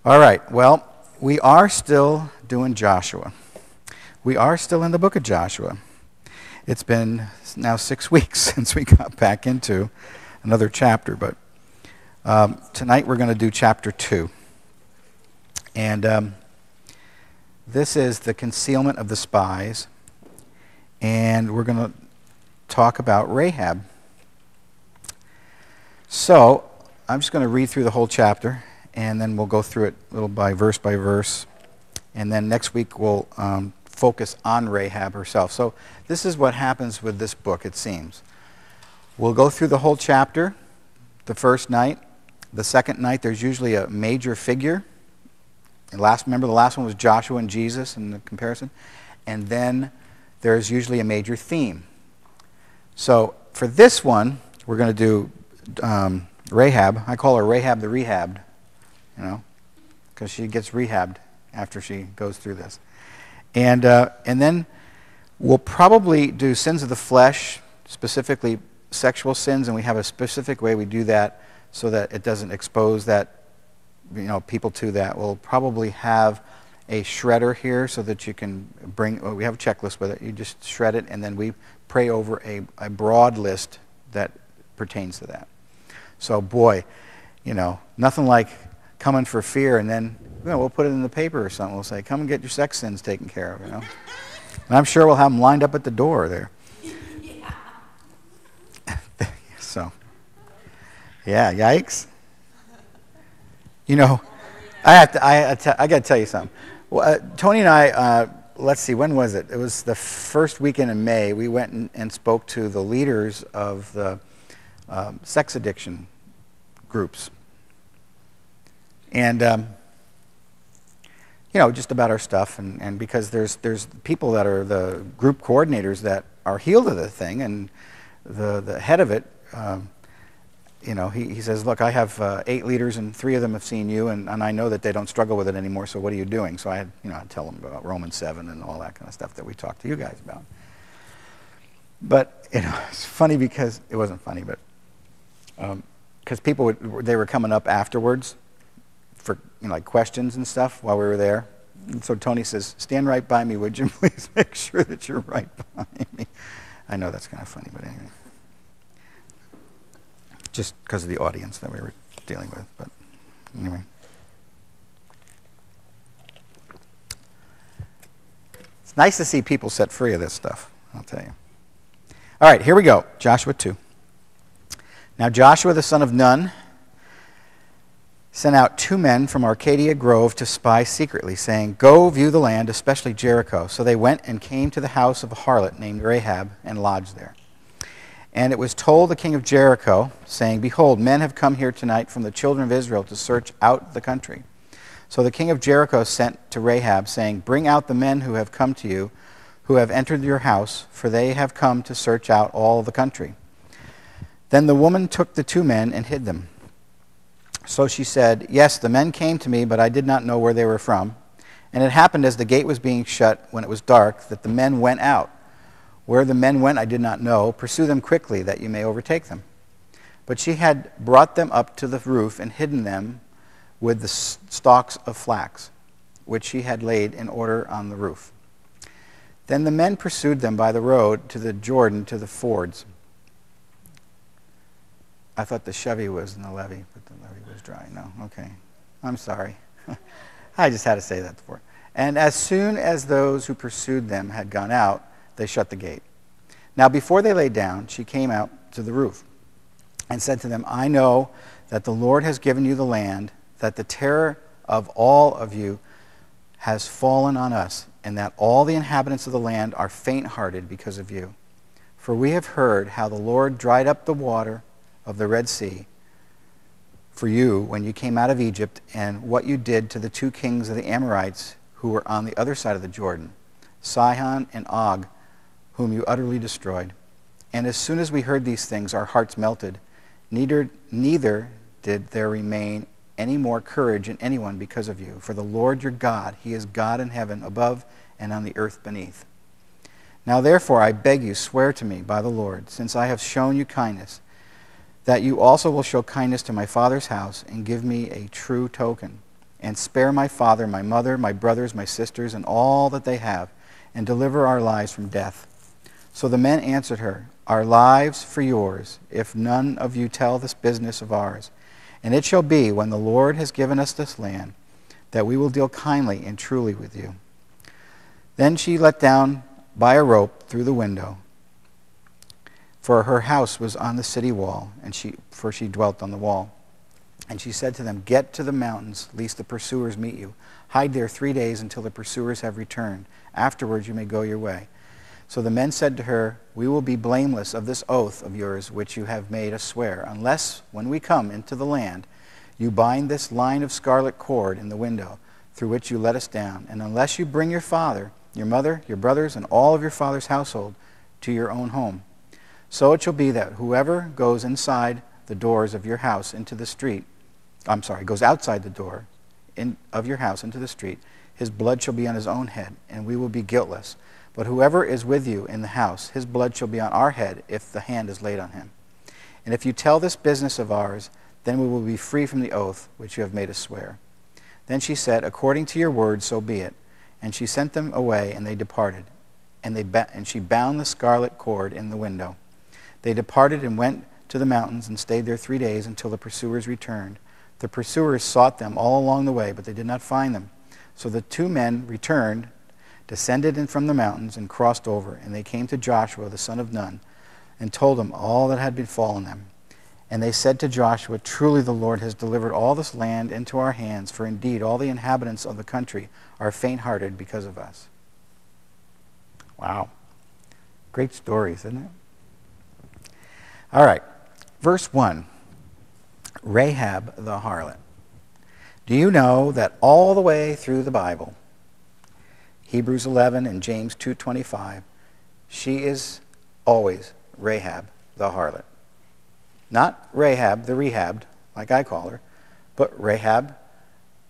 All right, well, we are still doing Joshua. We are still in the book of Joshua. It's been now 6 weeks since we got back into another chapter, but tonight we're going to do chapter 2. And this is the concealment of the spies, and we're going to talk about Rahab. So I'm just going to read through the whole chapter, and then we'll go through it little by verse, and then next week we'll focus on Rahab herself. So this is what happens with this book, it seems. We'll go through the whole chapter the first night. The second night there's usually a major figure. Remember the last one was Joshua and Jesus in the comparison? And then there's usually a major theme. So for this one, we're going to do Rahab. I call her Rahab the Rehabbed, because she gets rehabbed after she goes through this. And then we'll probably do sins of the flesh, specifically sexual sins, and we have a specific way we do that so that it doesn't expose that, people to that. We'll probably have a shredder here so that you can we have a checklist with it. You just shred it, and then we pray over a broad list that pertains to that. So boy, nothing like coming for fear, and then we'll put it in the paper or something. We'll say, come and get your sex sins taken care of, And I'm sure we'll have them lined up at the door there. So, yeah, yikes. I got to tell you something. Well, Tony and I, let's see, when was it? It was the first weekend in May. We went and spoke to the leaders of the sex addiction groups. And, just about our stuff. And because there's people that are the group coordinators that are healed of the thing, and the head of it, he says, look, I have 8 leaders and 3 of them have seen you, and I know that they don't struggle with it anymore, so what are you doing? So I had, I'd tell them about Romans 7 and all that kind of stuff that we talked to you guys about. But, it's funny because, it wasn't funny, but because people they were coming up afterwards for, like questions and stuff while we were there. And so Tony says, stand right by me, would you please make sure that you're right behind me. I know that's kind of funny, but anyway. Just because of the audience that we were dealing with, but anyway. It's nice to see people set free of this stuff, I'll tell you. All right, here we go, Joshua 2. Now Joshua the son of Nun sent out 2 men from Arcadia Grove to spy secretly, saying, go view the land, especially Jericho. So they went and came to the house of a harlot named Rahab and lodged there. And it was told the king of Jericho, saying, behold, men have come here tonight from the children of Israel to search out the country. So the king of Jericho sent to Rahab, saying, bring out the men who have come to you, who have entered your house, for they have come to search out all the country. Then the woman took the 2 men and hid them. So she said, yes, the men came to me, but I did not know where they were from. And it happened as the gate was being shut, when it was dark, that the men went out. Where the men went I did not know. Pursue them quickly, that you may overtake them. But she had brought them up to the roof and hidden them with the stalks of flax, which she had laid in order on the roof. Then the men pursued them by the road to the Jordan, to the fords. I thought the Chevy was in the levee, but the levee was dry. No, okay. I'm sorry. I just had to say that before. And as soon as those who pursued them had gone out, they shut the gate. Now before they lay down, she came out to the roof and said to them, I know that the Lord has given you the land, that the terror of all of you has fallen on us, and that all the inhabitants of the land are faint-hearted because of you. For we have heard how the Lord dried up the water of the Red Sea for you when you came out of Egypt, and what you did to the 2 kings of the Amorites who were on the other side of the Jordan, Sihon and Og, whom you utterly destroyed. And as soon as we heard these things, our hearts melted. Neither did there remain any more courage in anyone because of you. For the Lord your God, he is God in heaven above and on the earth beneath. Now therefore I beg you, swear to me by the Lord, since I have shown you kindness, that you also will show kindness to my father's house and give me a true token, and spare my father, my mother, my brothers, my sisters, and all that they have, and deliver our lives from death." So the men answered her, "Our lives for yours, if none of you tell this business of ours. And it shall be, when the Lord has given us this land, that we will deal kindly and truly with you." Then she let down by a rope through the window, for her house was on the city wall, for she dwelt on the wall. And she said to them, "Get to the mountains, lest the pursuers meet you. Hide there 3 days until the pursuers have returned. Afterwards you may go your way." So the men said to her, "We will be blameless of this oath of yours which you have made us swear, unless, when we come into the land, you bind this line of scarlet cord in the window through which you let us down, and unless you bring your father, your mother, your brothers, and all of your father's household to your own home. So it shall be that whoever goes inside the doors of your house into the street, goes outside the door of your house into the street, his blood shall be on his own head, and we will be guiltless. But whoever is with you in the house, his blood shall be on our head if the hand is laid on him. And if you tell this business of ours, then we will be free from the oath which you have made us swear." Then she said, "According to your word, so be it." And she sent them away, and they departed. And she bound the scarlet cord in the window. They departed and went to the mountains and stayed there 3 days until the pursuers returned. The pursuers sought them all along the way, but they did not find them. So the 2 men returned, descended in from the mountains, and crossed over. And they came to Joshua the son of Nun, and told him all that had befallen them. And they said to Joshua, "Truly the Lord has delivered all this land into our hands, for indeed all the inhabitants of the country are faint-hearted because of us." Wow. Great stories, isn't it? All right. Verse 1. Rahab the harlot. Do you know that all the way through the Bible, Hebrews 11 and James 2:25, she is always Rahab the harlot. Not Rahab the rehabbed, like I call her, but Rahab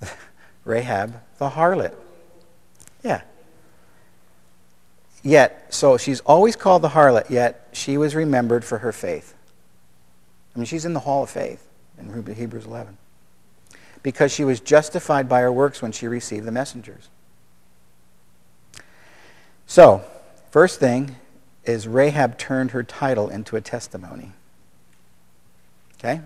the harlot. Yeah. Yet, so she's always called the harlot, yet she was remembered for her faith. I mean, she's in the hall of faith in Hebrews 11. Because she was justified by her works when she received the messengers. So, first thing is Rahab turned her title into a testimony. Okay?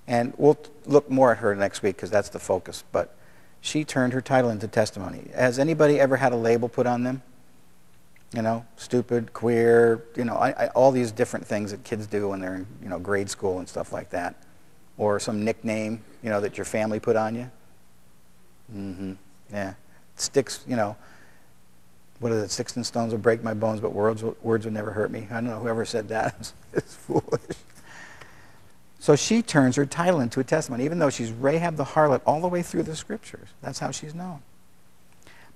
And we'll look more at her next week because that's the focus. But she turned her title into testimony. Has anybody ever had a label put on them? You know, stupid, queer, you know, all these different things that kids do when they're in, you know, grade school and stuff like that. Or some nickname, you know, that your family put on you. Mm-hmm. Yeah. Sticks, you know, what is it? Sticks and stones will break my bones, but words would never hurt me. I don't know, whoever said that is foolish. So she turns her title into a testimony, even though she's Rahab the harlot all the way through the scriptures. That's how she's known.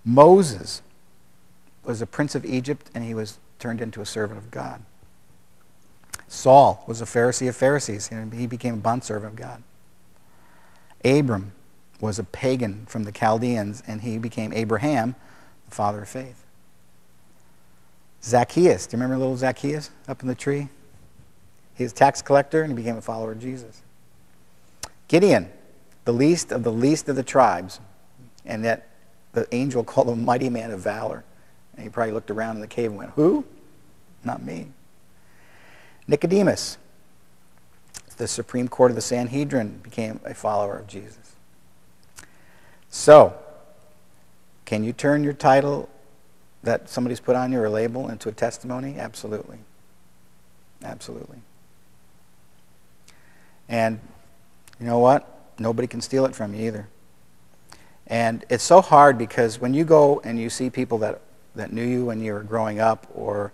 Moses was a prince of Egypt, and he was turned into a servant of God. Saul was a Pharisee of Pharisees, and he became a bondservant of God. Abram was a pagan from the Chaldeans, and he became Abraham, the father of faith. Zacchaeus, do you remember little Zacchaeus up in the tree? He was a tax collector, and he became a follower of Jesus. Gideon, the least of the tribes, and that the angel called him a mighty man of valor. And he probably looked around in the cave and went, "Who? Not me." Nicodemus, the Supreme Court of the Sanhedrin, became a follower of Jesus. So, can you turn your title that somebody's put on you or label into a testimony? Absolutely. Absolutely. And you know what? Nobody can steal it from you either. And it's so hard because when you go and you see people that knew you when you were growing up, or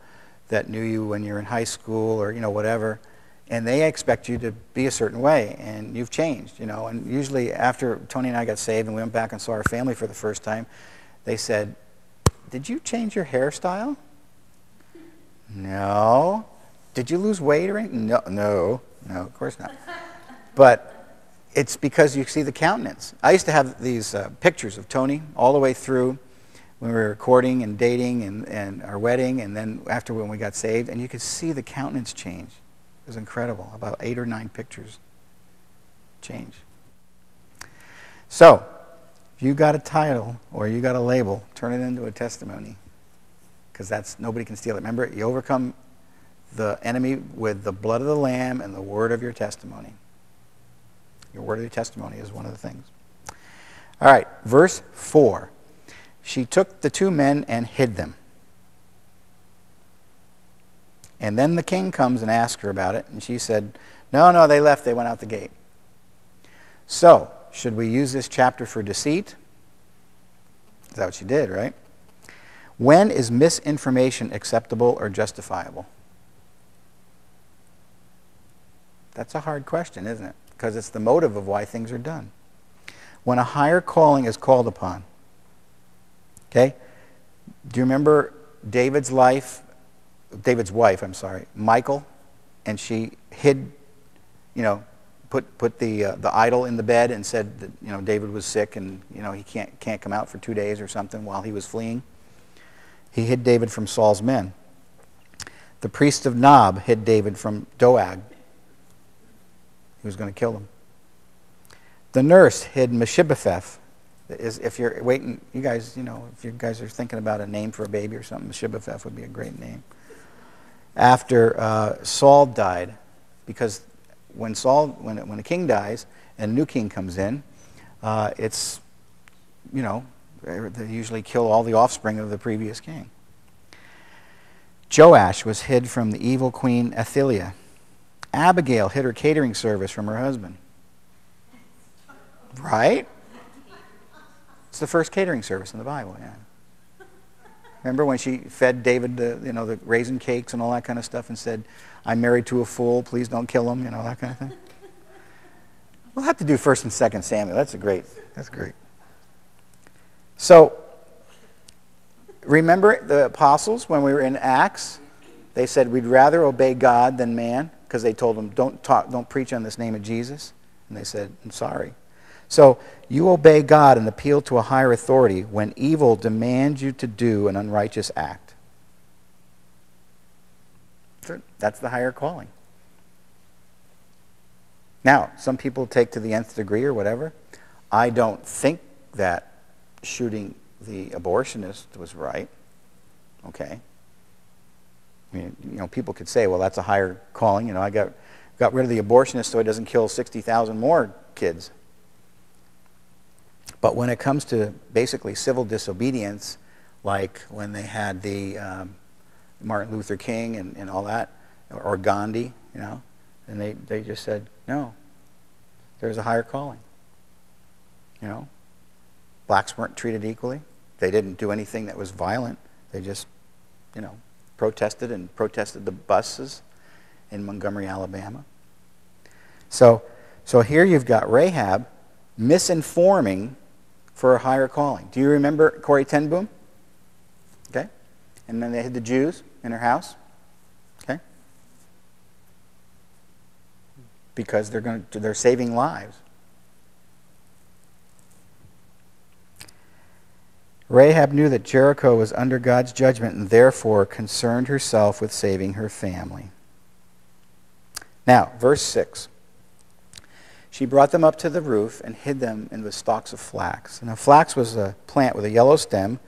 that knew you when you're in high school, or, you know, whatever, and they expect you to be a certain way, and you've changed, you know. And usually after Tony and I got saved and we went back and saw our family for the first time, they said, "Did you change your hairstyle?" "No." "Did you lose weight or anything?" No, of course not. But it's because you see the countenance. I used to have these pictures of Tony all the way through when we were courting and dating and our wedding, and then after when we got saved, and you could see the countenance change. It was incredible. About 8 or 9 pictures change. So, If you got a title or you got a label, turn it into a testimony. Because nobody can steal it. Remember, you overcome the enemy with the blood of the Lamb and the word of your testimony. Your word of your testimony is one of the things. All right, verse 4. She took the 2 men and hid them. And then the king comes and asks her about it, and she said, no, they left. They went out the gate. So, should we use this chapter for deceit? Is that what she did, right? When is misinformation acceptable or justifiable? That's a hard question, isn't it? Because it's the motive of why things are done. When a higher calling is called upon. Okay? Do you remember David's wife, Michal, and she hid, put the idol in the bed and said that, David was sick and, he can't come out for 2 days or something while he was fleeing. He hid David from Saul's men. The priest of Nob hid David from Doeg. He was going to kill him. The nurse hid Mephibosheth. If you're waiting, you guys, if you guys are thinking about a name for a baby or something, Mephibosheth would be a great name. After Saul died, because when a king dies and a new king comes in, it's, they usually kill all the offspring of the previous king. Joash was hid from the evil queen Athaliah. Abigail hid her catering service from her husband. Right? It's the first catering service in the Bible, yeah. Remember when she fed David the raisin cakes and all that kind of stuff and said, I'm married to a fool, please don't kill him, that kind of thing? We'll have to do 1st and 2nd Samuel. That's great. So, remember the apostles when we were in Acts? They said we'd rather obey God than man, because they told them, don't preach on this name of Jesus. And they said, I'm sorry. So, you obey God and appeal to a higher authority when evil demands you to do an unrighteous act. That's the higher calling. Now, some people take to the nth degree or whatever. I don't think that shooting the abortionist was right. Okay. I mean, people could say, well, that's a higher calling. I got rid of the abortionist so he doesn't kill 60,000 more kids. But when it comes to basically civil disobedience, like when they had the Martin Luther King and all that, or Gandhi, and they just said, no, there's a higher calling. Blacks weren't treated equally. They didn't do anything that was violent. They just, protested the buses in Montgomery, Alabama. So here you've got Rahab misinforming for a higher calling. Do you remember Corrie ten Boom? Okay. And then they hid the Jews in her house. Okay. Because they're saving lives. Rahab knew that Jericho was under God's judgment and therefore concerned herself with saving her family. Now, verse 6. She brought them up to the roof and hid them in the stalks of flax. Now, flax was a plant with a yellow stem,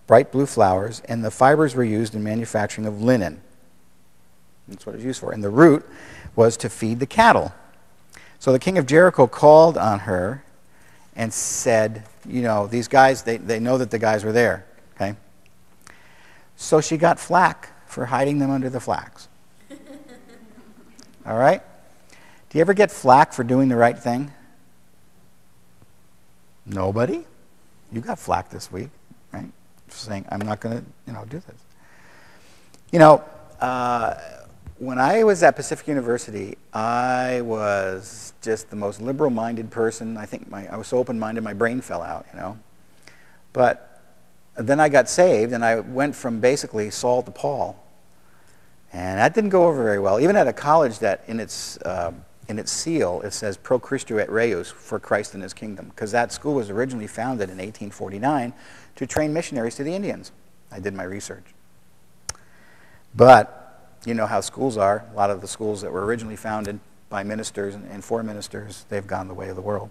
bright blue flowers, and the fibers were used in manufacturing of linen. That's what it was used for. And the root was to feed the cattle. So the king of Jericho called on her and said, these guys, they know that the guys were there, okay? So she got flack for hiding them under the flax. All right? Do you ever get flack for doing the right thing? Nobody? You got flack this week, right? For saying, I'm not going to, do this. When I was at Pacific University, I was just the most liberal-minded person. I think I was so open-minded, my brain fell out, But then I got saved, and I went from basically Saul to Paul. And that didn't go over very well. Even at a college that in its seal, it says Pro Christo et Reus, for Christ and his kingdom. Because that school was originally founded in 1849 to train missionaries to the Indians. I did my research. But you know how schools are. A lot of the schools that were originally founded by ministers and for ministers, they've gone the way of the world.